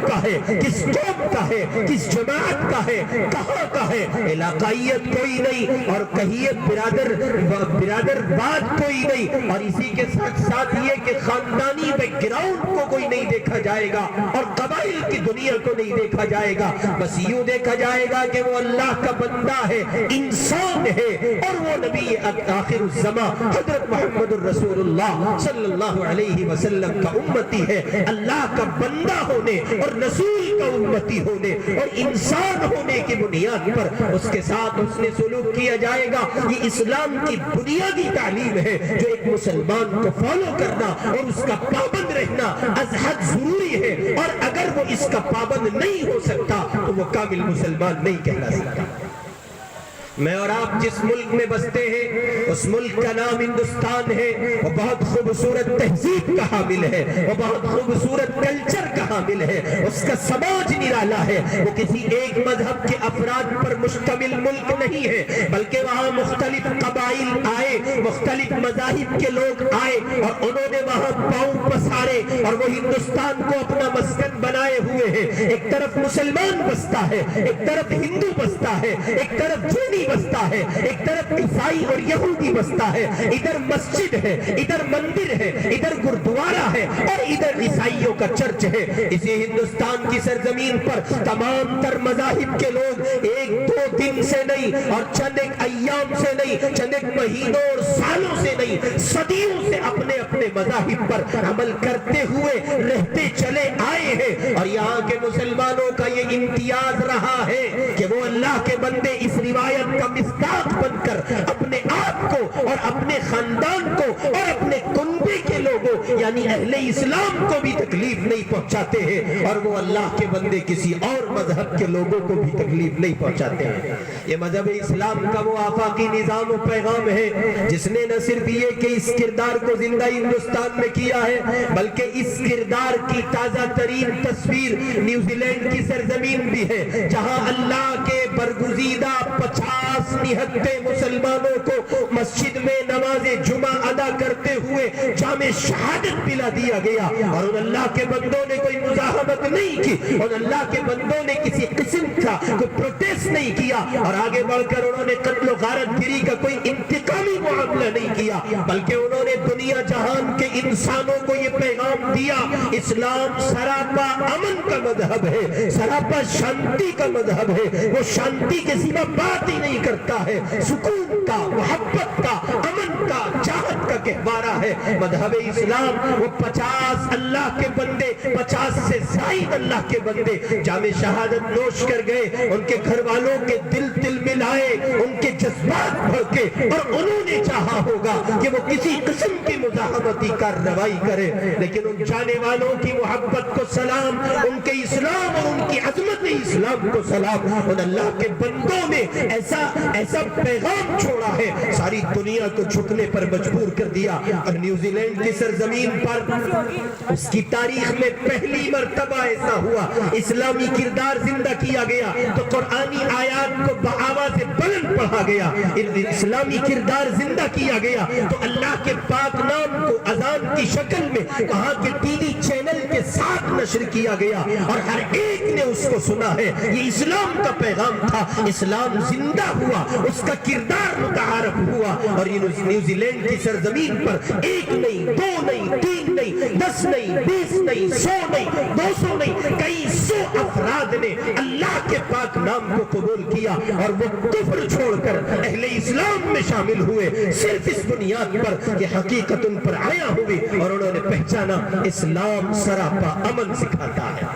کا ہے، کس قوم کا ہے، کس جماعت کا ہے، کہاں کا ہے، علاقائیت کوئی نہیں، اور کہیے برادر بات کوئی نہیں، اور اسی کے ساتھ ساتھ یہ کہ خاندانی بیک گراؤنڈ کو کوئی نہیں دیکھا جائے گا، اور قبائل کی دنیا کو نہیں دیکھا جائے گا، بس یوں دیکھا جائے گا کہ وہ اللہ کا بندہ ہے، انسان ہے، اور وہ نبی آخر الزمان حضرت محمد الرسول اللہ صلی اللہ علیہ وسلم کا امتی ہے۔ اللہ کا بندہ ہونے اور رسول کا امتی ہونے اور انسان ہونے کی بنیاد پر اس کے ساتھ اس نے سلوک کیا جائے گا۔ یہ اسلام کی بنیادی تعلیم ہے جو ایک مسلمان کو فالو کرنا اور اس کا پابند رہنا از حد ضروری ہے، اور اگر وہ اس کا پابند نہیں ہو سکتا تو وہ کامل مسلمان نہیں کہلا سکتا۔ میں اور آپ جس ملک میں بستے ہیں اس ملک کا نام ہندوستان ہے، وہ بہت خوبصورت تہذیب کا حامل ہے، وہ بہت خوبصورت کلچر کا حامل ہے، اس کا سماج نرالا ہے، وہ کسی ایک مذہب کے افراد پر مشتمل ملک نہیں ہے، بلکہ وہاں مختلف قبائل آئے، مختلف مذاہب کے لوگ آئے، اور انہوں نے وہاں پاؤں پسارے، اور وہ ہندوستان کو اپنا مسکن بنائے ہوئے ہیں۔ ایک طرف مسلمان بستا ہے، ایک طرف ہندو بستا ہے، ایک طرف جینی بستا ہے، ایک طرف عیسائی اور یہودی بستا ہے، ادھر مسجد ہے، ادھر مندر ہے، ادھر گردوارہ ہے، اور ادھر عیسائیوں کا چرچ ہے۔ اسی ہندوستان کی سرزمین پر تمام تر مذاہب کے لوگ ایک دو دن سے نہیں، اور چند ایک ایام سے نہیں، چند ایک مہینوں اور سالوں سے نہیں، صدیوں سے اپنے اپنے مذاہب پر عمل کرتے ہوئے رہتے چلے آئے ہیں، اور یہاں کے مسلمانوں کا یہ امتیاز رہا ہے کہ وہ اللہ کے بندے اس روایت کا مصداق بن کر اپنے آپ کو اور اپنے خاندان کو اور اپنے کنبے کے لوگوں یعنی اہل اسلام کو بھی تکلیف نہیں پہنچاتے ہیں، اور وہ اللہ کے بندے کسی اور مذہب کے لوگوں کو بھی تکلیف نہیں پہنچاتے ہیں۔ یہ مذہب اسلام کا وہ آفاقی نظام و پیغام ہے جس نے نہ صرف یہ کہ اس کردار کو زندہ ہندوستان میں کیا ہے، بلکہ اس کردار کی تازہ ترین تصویر نیوزی لینڈ کی سرزمین بھی ہے، جہاں اللہ کے برگزیدہ 50 نہتے مسلمانوں کو مسجد میں نماز جمعہ ادا کرتے ہوئے جام شہادت پلا دیا گیا، اور ان اللہ کے بندوں نے کوئی مزاحمت نہیں کی، ان اللہ کے بندوں نے کسی قسم کا کوئی پروٹیسٹ نہیں کیا، اور آگے بڑھ کر انہوں نے قتل و غارت گری کا کوئی انتقامی معاملہ نہیں کیا، بلکہ انہوں نے دنیا جہان کے انسانوں کو یہ پیغام دیا، اسلام سراپا امن کا مذہب ہے، سراپا شانتی کا مذہب ہے، وہ شانتی کے سوا بات ہی نہیں کرتا ہے، سکون کا، محبت کا، امن کا، چاہت کا گہوارہ ہے مذہب اسلام۔ وہ 50 اللہ کے بندے، 50 سے زائد اللہ کے بندے جام شہادت نوش کر گئے، ان کے گھر والوں کے دل ملائے، ان کے جذبات بھڑکے، اور انہوں نے چاہا ہوگا کہ وہ کسی قسم کی مزاحمتی کارروائی کرے، لیکن ان جانے والوں کی محبت کو سلام، ان کے اسلام اور ان کی عظمت اسلام کو سلام، ان اللہ کے بندوں نے ایسا پیغام چھوڑا ہے، ساری دنیا کو جھکنے پر مجبور کر دیا۔ اور نیوزی لینڈ کی سرزمین پر اس کی تاریخ میں پہلی مرتبہ ایسا ہوا، اسلامی کردار زندہ کیا گیا تو قرآنی آیات کو بآواز بلند پڑھا گیا، اسلامی کردار زندہ کیا گیا تو اللہ کے پاک نام کو اذان کی شکل میں وہاں کے ٹی وی چینل کے ساتھ نشر کیا گیا، اور ہر ایک نے اس کو سنا ہے۔ یہ اسلام کا پیغام تھا، اسلام زندہ ہوا، اس کا کردار متعارف ہوا، اور نیوزی لینڈ کی سرزمین پر ایک نہیں، دو نہیں، تین نہیں، 10 نہیں، 20 نہیں، 100 نہیں، 200 نہیں، کئی 100 افراد نے اللہ کے پاک نام کو قبول کیا، اور وہ کفر چھوڑ کر اہل اسلام میں شامل ہوئے، صرف اس بنیاد پر کہ حقیقت ان پر آیا ہوئی، اور انہوں نے پہچانا اسلام سراپا امن سکھاتا ہے۔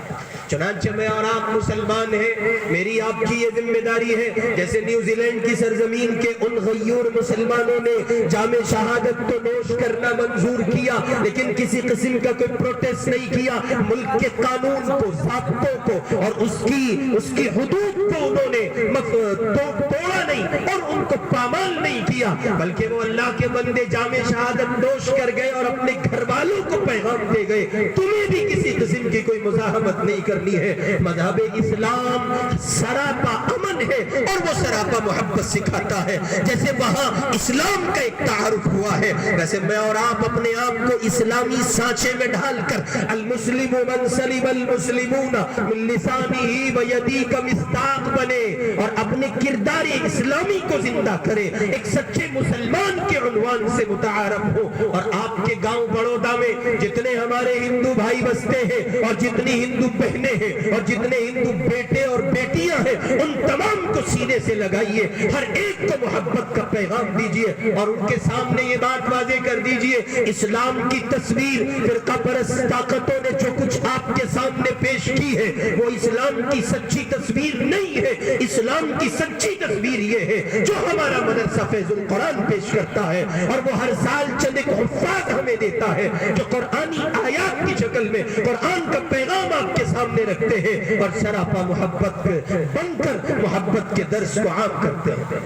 چنانچہ میں اور آپ مسلمان ہیں، میری آپ کی یہ ذمہ داری ہے، جیسے نیوزی لینڈ کی سرزمین کے ان غیور مسلمانوں نے جام شہادت تو نوش کرنا منظور کیا لیکن کسی قسم کا کوئی پروٹیسٹ نہیں کیا، ملک کے قانون کو، ضابطوں کو اور اس کی حدود کو انہوں نے توڑا نہیں، نہیں اور ان کو پامال نہیں کیا، بلکہ وہ اللہ کے بندے جام شہادت نوش کر گئے اور اپنے گھر والوں کو پیغام دے گئے تمہیں بھی کسی قسم کی کوئی مزاحمت نہیں کرنی ہے، مذہب اسلام سراپا امن ہے اور وہ سراپا محبت سکھاتا ہے۔ جیسے وہاں اسلام کا ایک تعارف ہوا ہے، ویسے میں اور آپ اپنے آپ کو اسلامی سانچے میں ڈھال کر المسلم من سلم المسلمون من لسانہ و یدہ کا مصداق بنے اور اپنے کردار اسلامی کو زندہ کرے، ایک سچے مسلمان کے عنوان سے متعارف ہو۔ اور آپ کے گاؤں بڑودہ میں جتنے ہمارے ہندو بھائی بستے ہیں اور جتنی ہندو بہنیں ہیں اور جتنے ہندو بیٹے اور بیٹیاں ہیں، ان تمام کو سینے سے لگائیے، ہر ایک کو محبت کا پیغام دیجئے اور ان کے سامنے یہ بات واضح کر دیجئے اسلام کی تصویر فرقہ پرست طاقتوں نے جو کچھ آپ کے سامنے پیش کی ہے وہ اسلام کی سچی تصویر نہیں ہے۔ اسلام کی سچی تصویر یہ ہے جو ہمارا مدرسہ فیض القرآن پیش کرتا ہے، اور وہ ہر سال چند ایک حفاظ ہمیں دیتا ہے جو قرآنی آیات کی شکل میں قرآن کا پیغام آپ کے سامنے رکھتے ہیں اور سراپا محبت بن کر محبت کے درس کو عام کرتے ہیں۔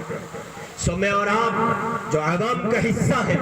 سو میں اور آپ جو عوام کا حصہ ہیں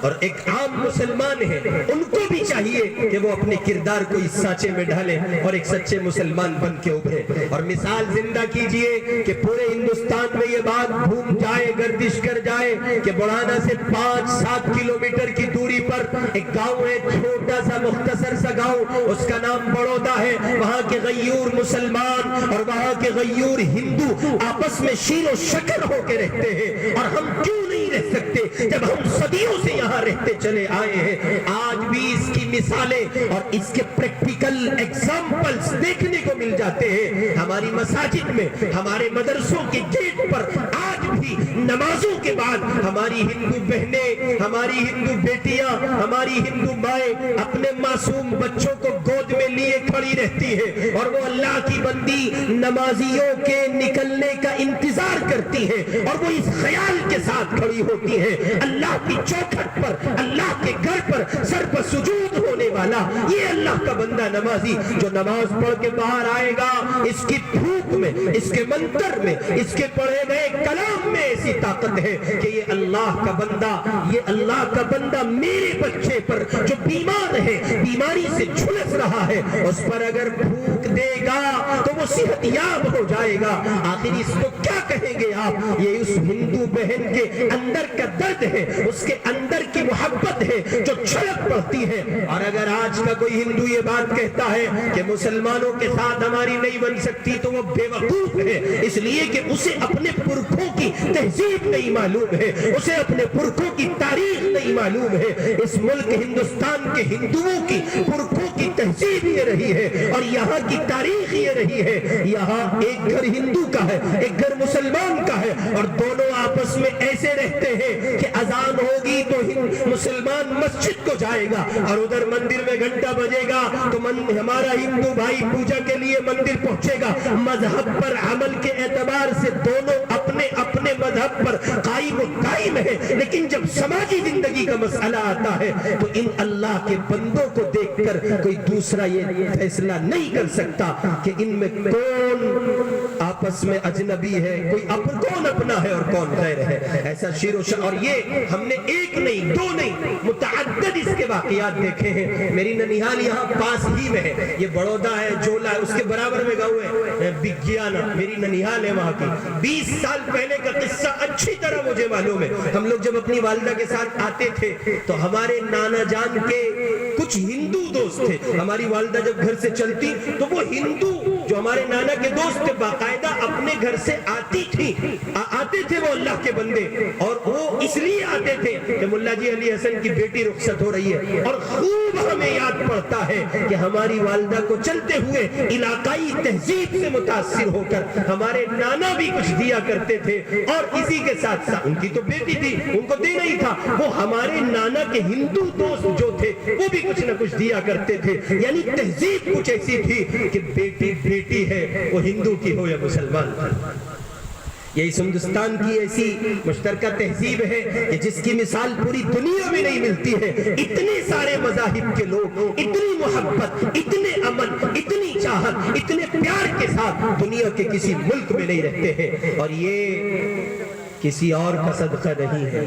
اور ایک عام مسلمان ہیں، ان کو بھی چاہیے کہ وہ اپنے کردار کو اس سانچے میں ڈھالیں اور ایک سچے مسلمان بن کے ابھرے۔ اور مثال زندہ کیجئے کہ پورے ہندوستان میں یہ بات گھوم جائے، گردش کر جائے کہ بڑھانا سے 5-7 کلومیٹر کی دوری پر ایک گاؤں ہے، چھوٹا سا مختصر سا گاؤں، اس کا نام بڑودہ ہے۔ وہاں کے غیور مسلمان اور وہاں کے غیور ہندو آپس میں شیر و شکر ہو کے رہتے ہیں، اور ہم کیوں نہیں رہ سکتے جب ہم صدیوں سے یہاں رہتے چلے آئے ہیں؟ آج بھی اس کی مثالیں اور اس کے پریکٹیکل ایگزامپلز دیکھنے کو مل جاتے ہیں۔ ہماری مساجد میں، ہمارے مدرسوں کے گیٹ پر آج بھی نمازوں کے بعد ہماری ہندو بہنیں، ہماری ہندو بیٹیاں، ہماری ہندو مائیں اپنے معصوم بچوں کو گود میں لیے کھڑی رہتی ہے اور وہ اللہ کی بندی نمازیوں کے نکلنے کا انتظار کرتی ہے، اور وہ اس خیال کے ساتھ کھڑی ہوتی ہے اللہ کی چوکھٹ پر، اللہ کے گھر پر سر پر سجود ہونے والا یہ اللہ کا بندہ نمازی جو نماز پڑھ کے باہر آئے گا، اس کی پھوک میں، اس کے منتر میں، اس کے پڑھے گئے کلام میں ایسی طاقت ہے کہ یہ اللہ کا بندہ، یہ اللہ کا بندہ میرے بچے پر جو بیمار ہے، بیماری سے جھلس رہا ہے، اس پر اگر پھوک دے گا تو وہ صحت یاب ہو جائے گا۔ آخر اس کو کیا کہیں گے آپ؟ یہ اس ہندو بہن کے اندر کا درد ہے، اس کے اندر کی محبت ہے جو چھلک پڑتی ہے۔ اور اگر آج کا کوئی ہندو یہ بات کہتا ہے کہ مسلمانوں کے ساتھ ہماری نہیں بن سکتی تو وہ بے وقوف ہے، اس لیے کہ اسے اپنے پرکھوں کی تہذیب نہیں معلوم ہے، اسے اپنے پرکھوں کی تاریخ نہیں معلوم ہے۔ اس ملک ہندوستان کے ہندوؤں کی پرکھوں کی تہذیب یہ رہی ہے اور یہاں کی تاریخ یہ رہی ہے، یہاں ایک گھر ہندو کا ہے، ایک گھر مسلمان کا ہے، اور دونوں آپس میں ایسے رہتے ہیں کہ اذان ہوگی تو مسلمان مسجد کو جائے گا اور ادھر مندر میں گھنٹہ بجے گا تو ہمارا ہندو بھائی پوجا کے لیے مندر پہنچے گا۔ مذہب پر عمل کے اعتبار سے دونوں اپنے اپنے مذہب پر قائم و دائم ہے، لیکن جب سماجی زندگی کا مسئلہ آتا ہے تو ان اللہ کے بندوں کو دیکھ کر کوئی دوسرا یہ فیصلہ نہیں کر سکتا کہ ان میں کون آپس میں اجنبی ہے، کون اپنا ہے اور کون غیر ہے۔ ایسا شیر و شعر، اور یہ ہم نے ایک نہیں، دو نہیں، متعدد اس کے واقعات دیکھے ہیں۔ میری ننیحال یہاں پاس ہی میں ہے، یہ بڑودہ ہے، جولا ہے، اس کے برابر میں گاؤں ہے بگیانا، میری ننیحال ہے وہاں کی۔ 20 سال پہلے کا قصہ اچھی طرح مجھے معلوم ہے۔ ہم لوگ جب اپنی والدہ کے ساتھ آتے تھے تو ہمارے نانا جان کے کچھ ہندو دوست تھے، ہماری والدہ جب گھر سے چلتی تو وہ ہندو جو ہمارے نانا کے دوست تھے باقاعدہ اپنے گھر سے آتے تھے وہ اللہ کے بندے، اور وہ اس لیے آتے تھے کہ ملا جی علی حسن کی بیٹی رخصت ہو رہی ہے، اور خوب ہمیں یاد پڑتا ہے کہ ہماری والدہ کو چلتے ہوئے علاقائی تہذیب سے متاثر ہو کر ہمارے نانا بھی کچھ دیا کرتے تھے، اور اسی کے ساتھ ساتھ ان کی تو بیٹی تھی، ان کو دینا ہی تھا، وہ ہمارے نانا کے ہندو دوست جو تھے وہ بھی کچھ نہ کچھ دیا کرتے تھے۔ یعنی تہذیب کچھ ایسی تھی کہ بیٹی بیٹی ہے، وہ ہندو کی ہو یا مسلمان کی۔ یہ اس ہندوستان کی ایسی مشترکہ تہذیب ہے کہ جس کی مثال پوری دنیا میں نہیں ملتی ہے۔ اتنے سارے مذاہب کے لوگ، اتنی محبت، اتنے امن، اتنی چاہت چاہت اتنے پیار کے ساتھ دنیا کے کسی ملک میں نہیں رہتے ہیں. اور یہ کسی اور کا صدقہ نہیں ہے,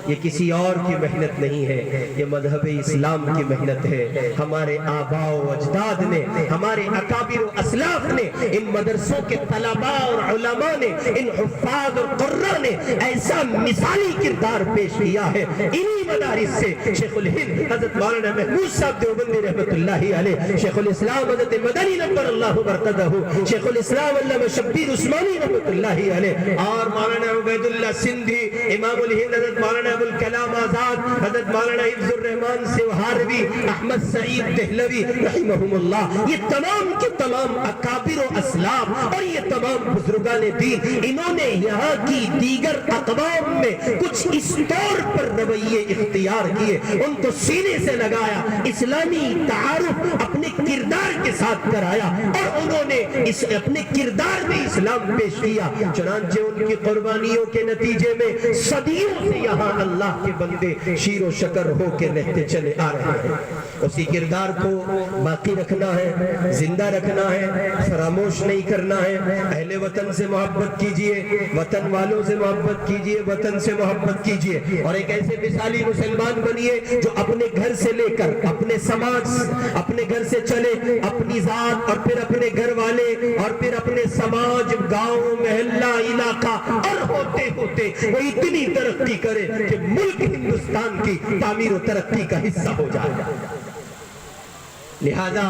یہ کسی اور کی محنت نہیں ہے, یہ مذہب اسلام کی محنت ہے. ہمارے آباء و اجداد نے, ہمارے اکابر و اسلاف نے, ان مدرسوں کے طلباء اور علماء نے, ان حفاظ اور قراء نے ایسا مثالی کردار پیش کیا ہے. انہی مدارس سے شیخ الہند حضرت مولانا محمود صاحب دیوبندی رحمت اللہ علیہ, شیخ الاسلام حضرت مدنی نور اللہ برکتہ, شیخ الاسلام علامہ شبیر عثمانی رحمت اللہ علیہ, اور مولانا عبید اللہ سندھی, امام الہند حضرت مولانا ابو الکلام آزاد, حضرت مولانا حفظ الرحمان سوہاروی, احمد سعید دہلوی رحمہم اللہ. یہ تمام کے تمام اکابر و اسلاف اور یہ تمام بزرگان دین, انہوں نے یہاں کی دیگر اقوام میں کچھ اس طور پر رویے اختیار کیے, ان کو سینے سے لگایا, اسلامی تعارف اپنے کردار کے ساتھ کرایا, اور انہوں نے اس اپنے کردار میں اسلام پیش کیا. چنانچہ ان کی قربانیوں کے نتیجے میں صدیوں سے یہاں اللہ کے بندے شیر و شکر ہو کے رہتے چلے آ رہے ہیں. اسی کردار کو باقی رکھنا ہے, زندہ رکھنا ہے, فراموش نہیں کرنا ہے. اہل وطن سے محبت کیجئے, وطن والوں سے محبت کیجئے, وطن سے محبت کیجئے, اور ایک ایسے مثالی مسلمان بنیے جو اپنے گھر سے لے کر اپنے سماج, اپنے گھر سے چلے, اپنی ذات اور پھر اپنے گھر والے اور پھر اپنے سماج, گاؤں, محلہ, علاقہ, اور ہوتے ہوتے وہ اتنی ترقی کرے کہ ملک ہندوستان کی تعمیر و ترقی کا حصہ ہو جائے. لہذا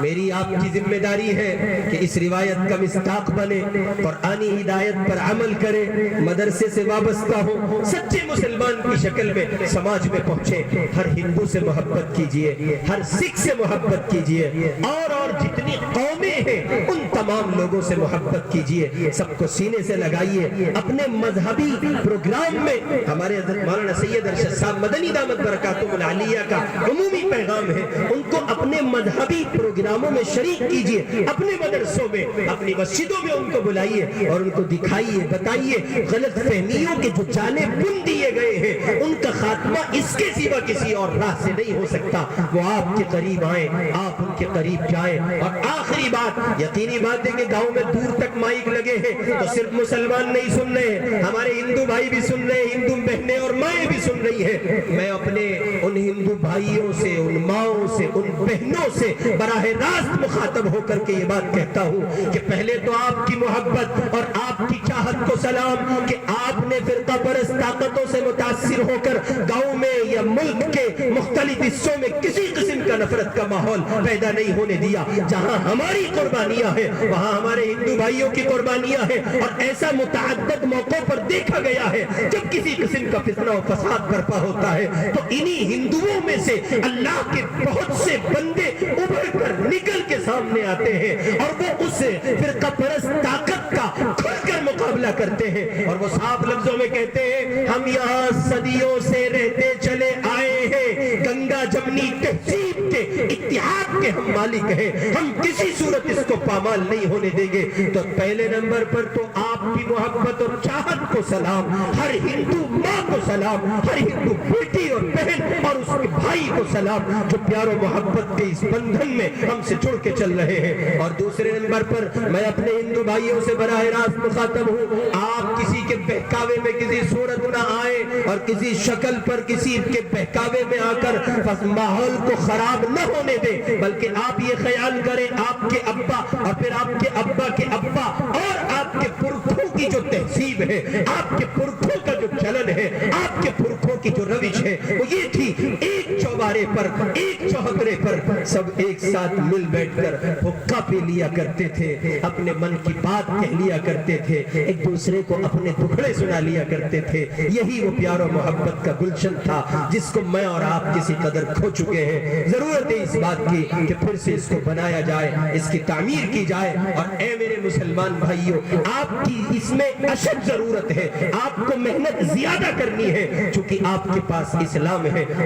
میری آپ کی ذمہ داری ہے کہ اس روایت کا مصداق بنے, قرآنی ہدایت پر عمل کرے, مدرسے سے وابستہ ہو, سچے مسلمان کی شکل میں سماج میں پہنچے. ہر ہندو سے محبت کیجئے, ہر سکھ سے محبت کیجئے, اور جتنی قومیں ہیں ان تمام لوگوں سے محبت کیجئے. سب کو سینے سے لگائیے. اپنے مذہبی پروگرام میں ہمارے حضرت مولانا سید ارشد صاحب مدنی دامت برکاتہم العالیہ کا عمومی پیغام ہے, ان کو اپنے مذہبی پروگراموں میں شریک کیجئے, اپنے مدرسوں میں, اپنی مسجدوں میں ان کو بلائیے اور ان کو دکھائیے, بتائیے غلط فہمیوں کے جو جالے بن دیے گئے ہیں ان کا خاتمہ اس کے سوا کسی اور راہ سے نہیں ہو سکتا. وہ آپ کے قریب آئیں, آپ ان کے قریب جائیں. اور آخری بات, یقینی بات ہے کہ گاؤں میں دور تک مائک لگے ہیں تو صرف مسلمان نہیں سن رہے ہیں, ہمارے ہندو بھائی بھی سن رہے ہیں, ہندو بہنیں اور مائیں بھی سن رہی ہیں. میں اپنے ان ہندو بھائیوں سے, ان ماؤں سے, ان بہنوں سے براہ راست مخاطب ہو کر کے یہ بات کہتا ہوں کہ پہلے تو آپ کی محبت اور آپ کی چاہت کو سلام کہ آپ نے فرقہ پرست طاقتوں سے متاثر ہو کر گاؤں میں یا ملک کے مختلف حصوں میں کسی قسم کا نفرت کا ماحول پیدا نہیں ہونے دیا. جہاں ہماری قربانیاں ہیں وہاں ہمارے ہندو بھائیوں کی قربانیاں ہیں, اور ایسا متعدد موقعوں پر دیکھا گیا ہے جب کسی قسم کا فتنہ و فساد برپا ہوتا ہے تو انہی ہندوؤں میں سے اللہ کے بہت سے بندے ابھر کر نکل کے سامنے آتے ہیں, اور وہ اس فرقہ پرست طاقت کا کھل کر مقابلہ کرتے ہیں, اور وہ صاف لفظوں میں کہتے ہیں ہم یہاں صدیوں سے رہتے چلے آئے ہیں, گنگا جمنی تہذیب کے اتحاد کے ہم مالک ہیں, ہم کسی صورت اس کو پامال نہیں ہونے دیں گے. تو پہلے نمبر پر تو آپ کی محبت اور چاہت کو سلام, ہر ہندو ماں کو سلام, ہر ہندو بیٹی اور بہن اور اس کے بھائی کو سلام جو پیار و محبت کے اس بندھن میں ہم سے جڑ کے چل رہے ہیں. اور دوسرے نمبر پر میں اپنے ہندو بھائیوں سے براہ راست مخاطب ہوں, آپ کسی کے بہکاوے میں کسی صورت نہ آئے اور کسی شکل پر کسی کے بہکاوے میں آ کر ماحول کو خراب نہ ہونے دیں, بلکہ آپ یہ خیال کریں آپ کے ابا اور پھر آپ کے ابا کے ابا اور آپ کے پرکھوں کی جو تہذیب ہے, آپ کے پرکھوں کا جو چلن ہے, آپ کے پرکھوں کی جو روش ہے وہ یہ تھی, ایک چوبارے پر, ایک چوہدرے پر سب ایک ساتھ مل بیٹھ کر حقہ پی لیا کرتے تھے, اپنے من کی بات کہہ لیا کرتے تھے, ایک دوسرے کو اپنے دکھڑے سنا لیا کرتے تھے. یہی وہ پیار و محبت کا گلشن تھا جس کو میں اور آپ کسی قدر کھو چکے ہیں. ضرورت ہے اس بات کی کہ پھر سے اس کو بنایا جائے, اس کی تعمیر کی جائے. اور اے میرے مسلمان بھائیوں, آپ کی اس میں اشد ضرورت ہے, آپ کو محنت زیادہ کرنی ہے, چونکہ آپ کے پاس اسلام ہے,